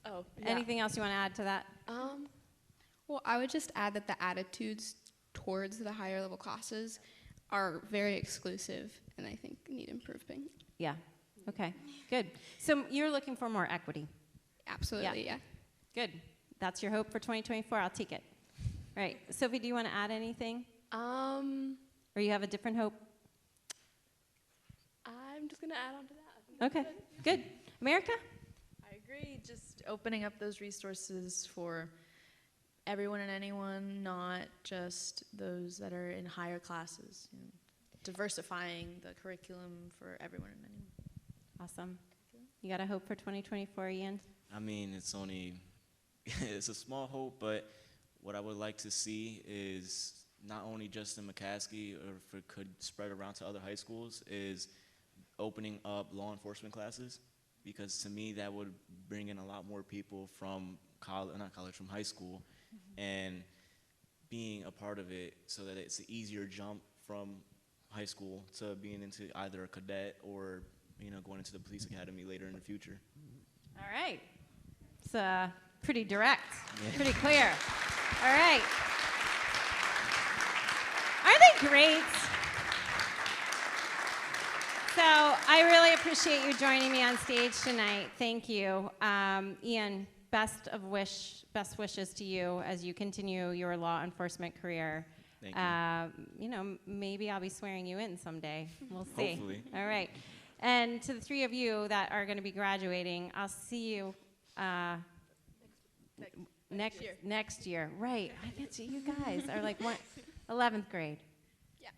Oh, yeah. Anything else you want to add to that? Well, I would just add that the attitudes towards the higher level classes are very exclusive and I think need improving. Yeah. Okay. Good. So you're looking for more equity. Absolutely, yeah. Good. That's your hope for 2024. I'll take it. All right. Sophie, do you want to add anything? Or you have a different hope? I'm just gonna add on to that. Okay. Good. America? I agree. Just opening up those resources for everyone and anyone, not just those that are in higher classes. Diversifying the curriculum for everyone and anyone. Awesome. You got a hope for 2024, Ian? I mean, it's only, it's a small hope, but what I would like to see is not only just in McCaskey, or if it could spread around to other high schools, is opening up law enforcement classes, because to me that would bring in a lot more people from from high school, and being a part of it, so that it's an easier jump from high school to being into either a cadet or going into the police academy later in the future. All right. It's pretty direct, Yeah. pretty clear. All right. Are they great? So I really appreciate you joining me on stage tonight. Thank you. Ian, best wishes to you as you continue your law enforcement career. Thank you. Maybe I'll be swearing you in someday. We'll see. Hopefully. All right. And to the three of you that are going to be graduating, I'll see you next year. Right. I bet you guys are like 11th grade. Yeah.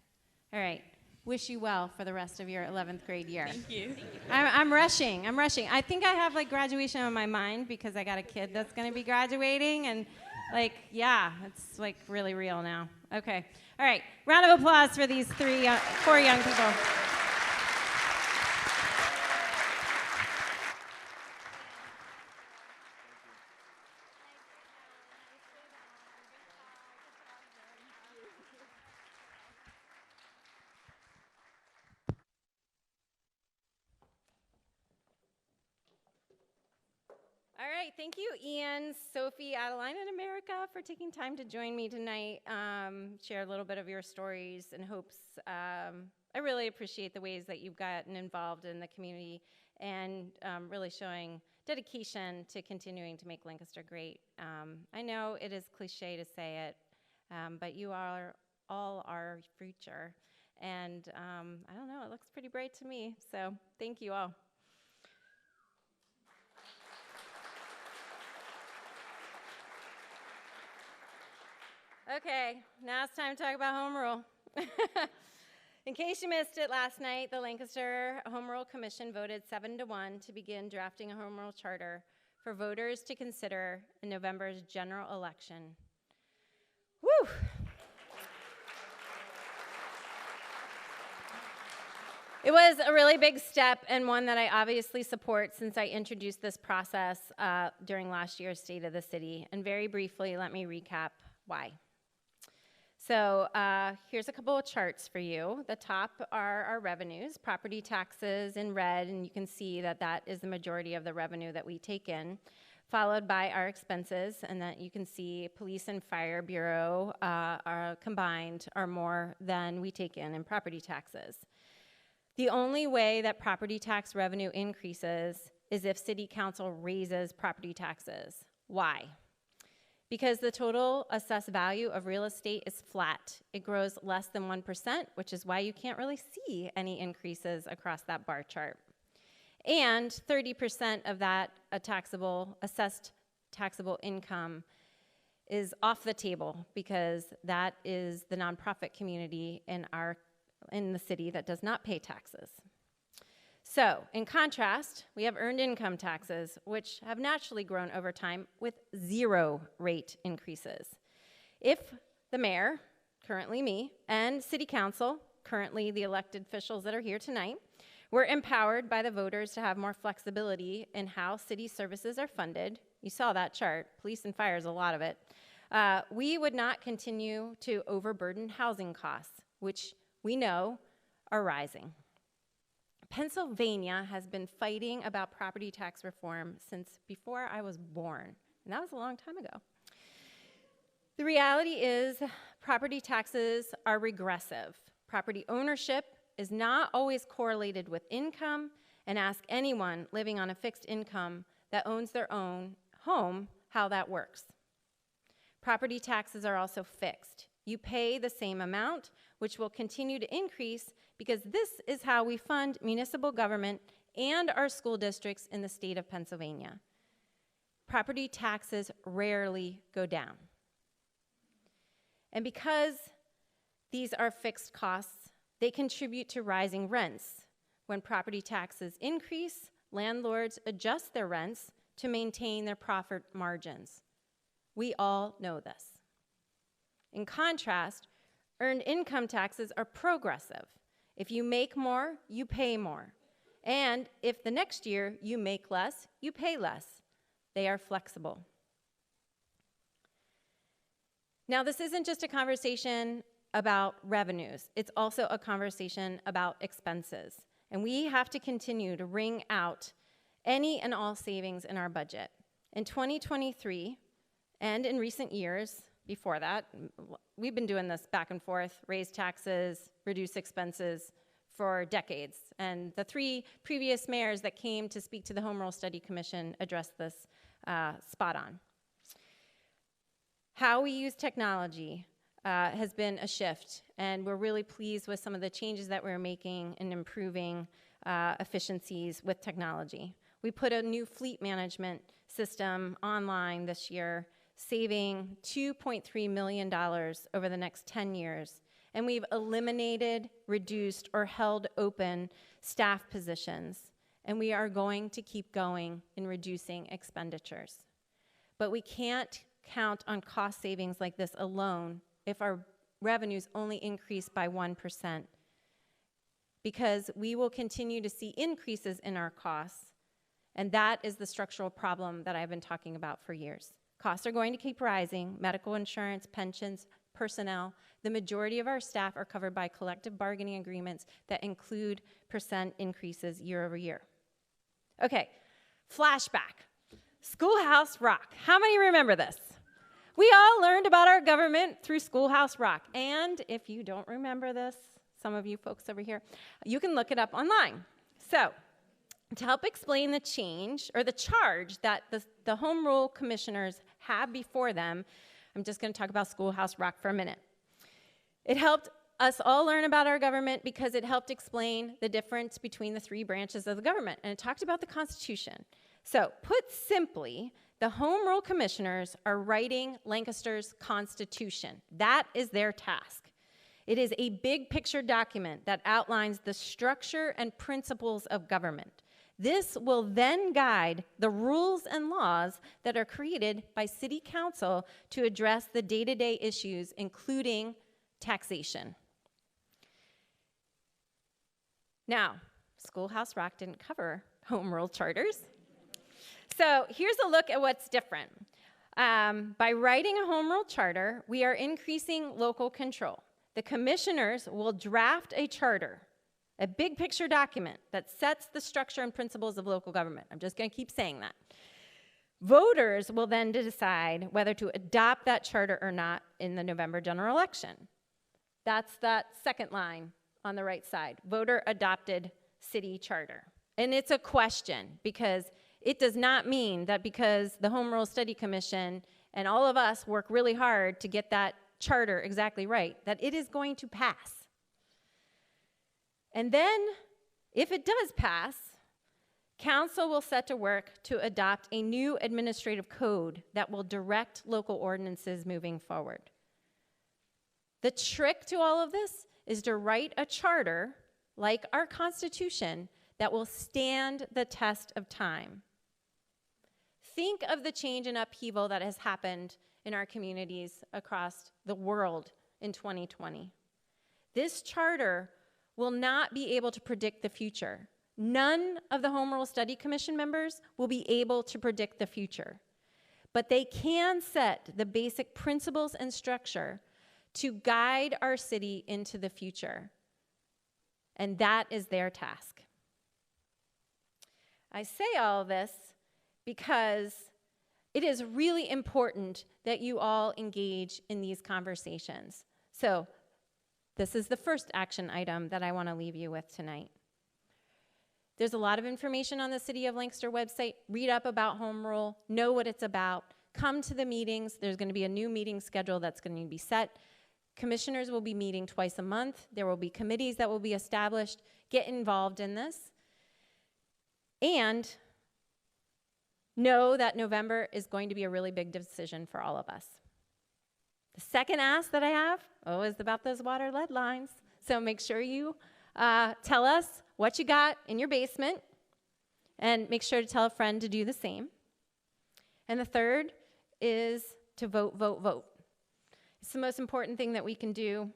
All right. Wish you well for the rest of your 11th grade year. Thank you. I'm rushing. I think I have like graduation on my mind because I got a kid that's going to be graduating, and it's like really real now. Okay. All right. Round of applause for these four young people. All right, thank you, Ian, Sophie, Adeline, and America for taking time to join me tonight, share a little bit of your stories and hopes. I really appreciate the ways that you've gotten involved in the community and really showing dedication to continuing to make Lancaster great. I know it is cliche to say it, but you are all our future. And I don't know, it looks pretty bright to me, so thank you all. Okay, now it's time to talk about home rule. In case you missed it last night, the Lancaster Home Rule Commission voted 7-1 to begin drafting a home rule charter for voters to consider in November's general election. Woo! It was a really big step, and one that I obviously support since I introduced this process during last year's State of the City. And very briefly, let me recap why. So here's a couple of charts for you. The top are our revenues, property taxes in red, and you can see that that is the majority of the revenue that we take in, followed by our expenses, and that you can see police and fire bureau are combined are more than we take in property taxes. The only way that property tax revenue increases is if city council raises property taxes. Why? Because the total assessed value of real estate is flat. It grows less than 1%, which is why you can't really see any increases across that bar chart. And 30% of that assessed taxable income is off the table because that is the nonprofit community in the city that does not pay taxes. So, in contrast, we have earned income taxes, which have naturally grown over time with 0 rate increases. If the mayor, currently me, and city council, currently the elected officials that are here tonight, were empowered by the voters to have more flexibility in how city services are funded, you saw that chart, police and fire is a lot of it, we would not continue to overburden housing costs, which we know are rising. Pennsylvania has been fighting about property tax reform since before I was born, and that was a long time ago. The reality is property taxes are regressive. Property ownership is not always correlated with income, and ask anyone living on a fixed income that owns their own home how that works. Property taxes are also fixed. You pay the same amount, which will continue to increase because this is how we fund municipal government and our school districts in the state of Pennsylvania. Property taxes rarely go down. And because these are fixed costs, they contribute to rising rents. When property taxes increase, landlords adjust their rents to maintain their profit margins. We all know this. In contrast, Earned income taxes are progressive. If you make more, you pay more. And if the next year you make less, you pay less. They are flexible. Now, this isn't just a conversation about revenues. It's also a conversation about expenses. And we have to continue to wring out any and all savings in our budget. In 2023, and in recent years before that, we've been doing this back and forth, raise taxes, reduce expenses for decades. And the 3 previous mayors that came to speak to the Home Rule Study Commission addressed this spot on. How we use technology has been a shift, and we're really pleased with some of the changes that we're making in improving efficiencies with technology. We put a new fleet management system online this year, saving $2.3 million over the next 10 years. And we've eliminated, reduced, or held open staff positions. And we are going to keep going in reducing expenditures. But we can't count on cost savings like this alone if our revenues only increase by 1%, because we will continue to see increases in our costs, and that is the structural problem that I've been talking about for years. Costs are going to keep rising: medical insurance, pensions, personnel. The majority of our staff are covered by collective bargaining agreements that include percent increases year over year. Okay, flashback. Schoolhouse Rock. How many remember this? We all learned about our government through Schoolhouse Rock. And if you don't remember this, some of you folks over here, you can look it up online. So, to help explain the change, or the charge that the Home Rule Commissioners have before them, I'm just going to talk about Schoolhouse Rock for a minute. It helped us all learn about our government because it helped explain the difference between the 3 branches of the government, and it talked about the Constitution. So, put simply, the Home Rule Commissioners are writing Lancaster's Constitution. That is their task. It is a big picture document that outlines the structure and principles of government. This will then guide the rules and laws that are created by City Council to address the day-to-day issues, including taxation. Now, Schoolhouse Rock didn't cover home rule charters. So here's a look at what's different. By writing a home rule charter, we are increasing local control. The commissioners will draft a charter, a big picture document that sets the structure and principles of local government. I'm just going to keep saying that. Voters will then decide whether to adopt that charter or not in the November general election. That's that second line on the right side, voter adopted city charter. And it's a question, because it does not mean that because the Home Rule Study Commission and all of us work really hard to get that charter exactly right, that it is going to pass. And then, if it does pass, Council will set to work to adopt a new administrative code that will direct local ordinances moving forward. The trick to all of this is to write a charter, like our Constitution, that will stand the test of time. Think of the change and upheaval that has happened in our communities across the world in 2020. This charter will not be able to predict the future. None of the Home Rule Study Commission members will be able to predict the future, but they can set the basic principles and structure to guide our city into the future, and that is their task. I say all this because it is really important that you all engage in these conversations. So, this is the first action item that I want to leave you with tonight. There's a lot of information on the City of Lancaster website. Read up about Home Rule, know what it's about, come to the meetings. There's going to be a new meeting schedule that's going to be set. Commissioners will be meeting twice a month. There will be committees that will be established. Get involved in this. And know that November is going to be a really big decision for all of us. The second ask that I have, is about those water lead lines. So make sure you tell us what you got in your basement, and make sure to tell a friend to do the same. And the third is to vote, vote, vote. It's the most important thing that we can do.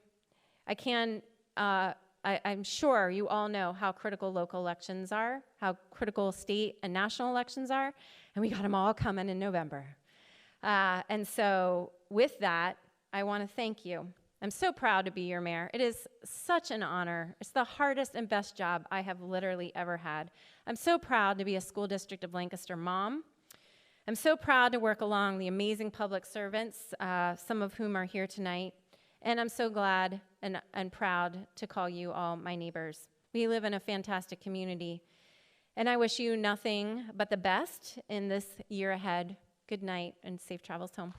I'm sure you all know how critical local elections are, how critical state and national elections are, and we got them all coming in November. And so with that, I want to thank you. I'm so proud to be your mayor. It is such an honor. It's the hardest and best job I have literally ever had. I'm so proud to be a school district of Lancaster mom. I'm so proud to work along the amazing public servants, some of whom are here tonight. And I'm so glad and proud to call you all my neighbors. We live in a fantastic community. And I wish you nothing but the best in this year ahead. Good night and safe travels home.